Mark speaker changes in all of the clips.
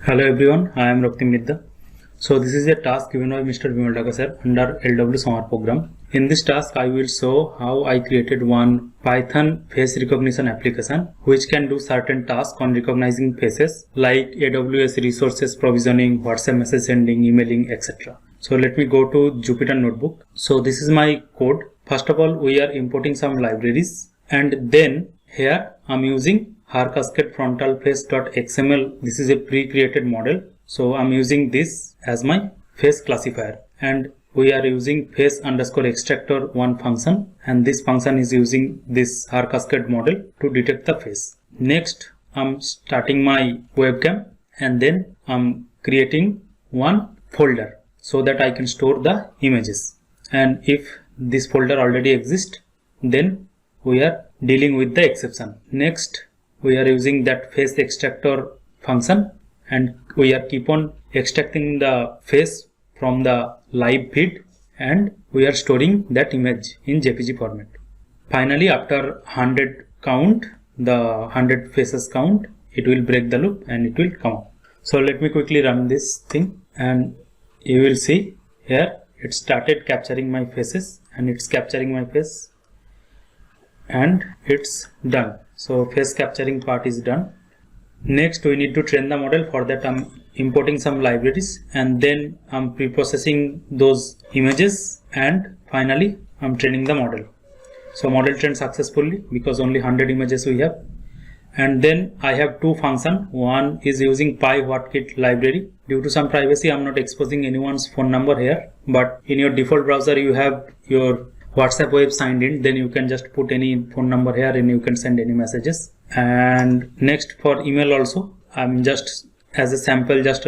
Speaker 1: Hello everyone, I am Raktim Midda. So this is a task given by Mr. Vimal Daga sir under LW Summer program. In this task, I will show how I created one Python face recognition application which can do certain tasks on recognizing faces like AWS resources provisioning, WhatsApp message sending, emailing, etc. So let me go to Jupyter Notebook. So this is my code. First of all, we are importing some libraries, and then here I'm using Cascade frontal face.xml. This is a pre-created model, so I'm using this as my face classifier, and we are using face underscore extractor one function, and this function is using this Cascade model to detect the face. Next, I'm starting my webcam, and then I'm creating one folder so that I can store the images, and if this folder already exists, then we are dealing with the exception. Next, we are using that face extractor function, and we are keep on extracting the face from the live feed, and we are storing that image in JPG format. Finally, after 100 count, the 100 faces count, it will break the loop and it will come out. So let me quickly run this thing, and you will see here it started capturing my faces, and it's capturing my face, and it's done. So face capturing part is done. Next, we need to train the model. For that, I'm importing some libraries, and then I'm pre-processing those images, and finally I'm training the model. So model trained successfully because only 100 images we have. And then I have two functions. One is using PyWhatKit library. Due to some privacy, I'm not exposing anyone's phone number here, but in your default browser you have your WhatsApp web signed in, then you can just put any phone number here and you can send any messages. And next, for email also, I'm just as a sample just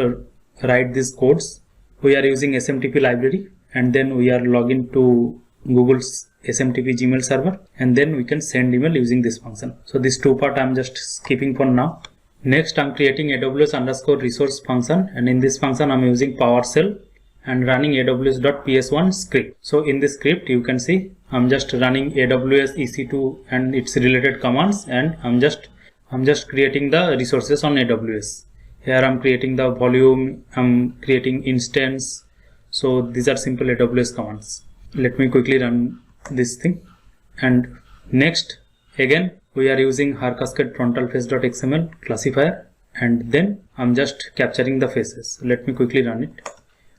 Speaker 1: write these codes. We are using SMTP library, and then we are logging to Google's SMTP Gmail server, and then we can send email using this function. So this two part I'm just skipping for now. Next, I'm creating AWS underscore resource function, and in this function I'm using PowerShell and running aws.ps1 script. So in this script, you can see I'm just running AWS EC2 and its related commands, and I'm just creating the resources on AWS. Here I'm creating the volume, I'm creating instance. So these are simple AWS commands. Let me quickly run this thing. And next, again we are using Cascade frontal face.xml classifier, and then I'm just capturing the faces. Let me quickly run it.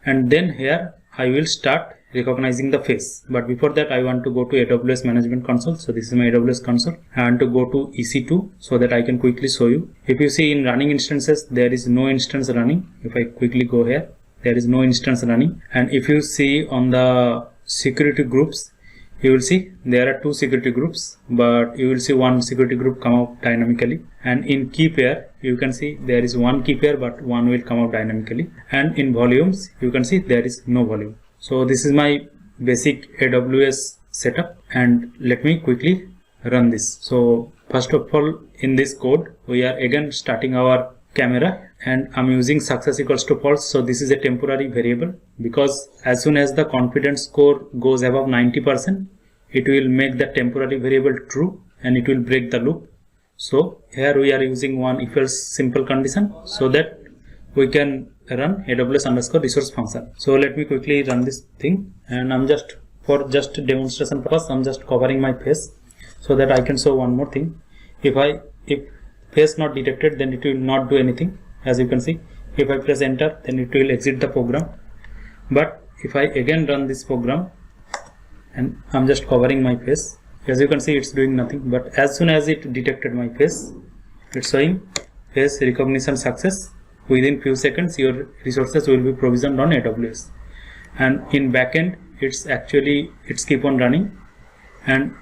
Speaker 1: And then here I will start recognizing the face, but before that I want to go to AWS management console. So this is my AWS console. I want to go to EC2 so that I can quickly show you. If you see in running instances, there is no instance running. If I quickly go here, there is no instance running. And if you see on the security groups, you will see there are two security groups, but you will see one security group come out dynamically. And in key pair, you can see there is one key pair, but one will come out dynamically. And in volumes, you can see there is no volume. So this is my basic AWS setup, and let me quickly run this. So first of all, in this code, we are again starting our camera, and I'm using success equals to false. So this is a temporary variable, because as soon as the confidence score goes above 90%, it will make the temporary variable true and it will break the loop. So here we are using one if else simple condition so that we can run AWS underscore resource function. So let me quickly run this thing, and I'm just for just demonstration purpose, I'm just covering my face so that I can show one more thing. If face not detected, then it will not do anything. As you can see, if I press enter, then it will exit the program. But if I again run this program, and I'm just covering my face, as you can see it's doing nothing. But as soon as it detected my face, it's showing face recognition success. Within few seconds your resources will be provisioned on AWS, and in backend it's keep on running, and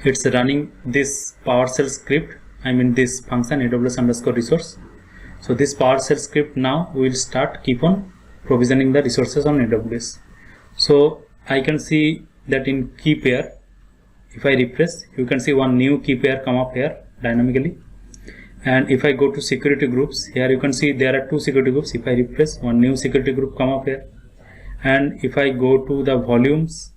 Speaker 1: it's running this PowerShell script. I mean this function AWS underscore resource. So this PowerShell script now will start keep on provisioning the resources on AWS. So I can see that in key pair, if I refresh, you can see one new key pair come up here dynamically. And if I go to security groups, here you can see there are two security groups. If I refresh, one new security group come up here. And if I go to the volumes,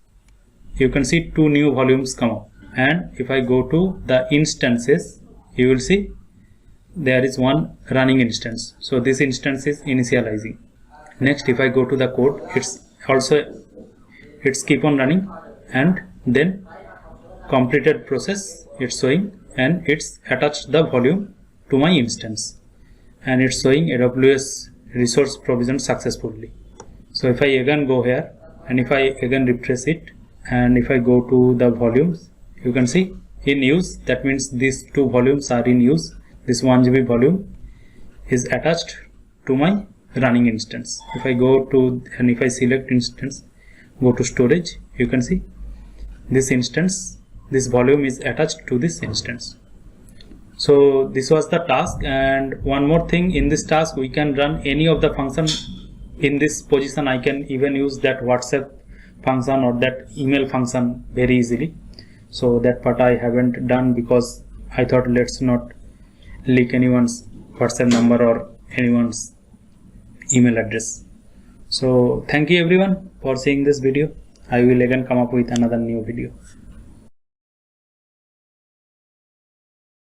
Speaker 1: you can see two new volumes come up. And if I go to the instances, you will see there is one running instance. So this instance is initializing. Next, if I go to the code, it's keep on running, and then completed process it's showing, and it's attached the volume to my instance, and it's showing AWS resource provision successfully. So if I again go here, and if I again refresh it, and if I go to the volumes, you can see in use. That means these two volumes are in use. This 1 GB volume is attached to my running instance. If I go to, and if I select instance, go to storage, you can see this instance, this volume is attached to this instance. So this was the task. And one more thing, in this task we can run any of the function. In this position I can even use that WhatsApp function or that email function very easily. So that part I haven't done because I thought let's not leak anyone's WhatsApp number or anyone's email address. So thank you everyone for seeing this video. I will again come up with another new video.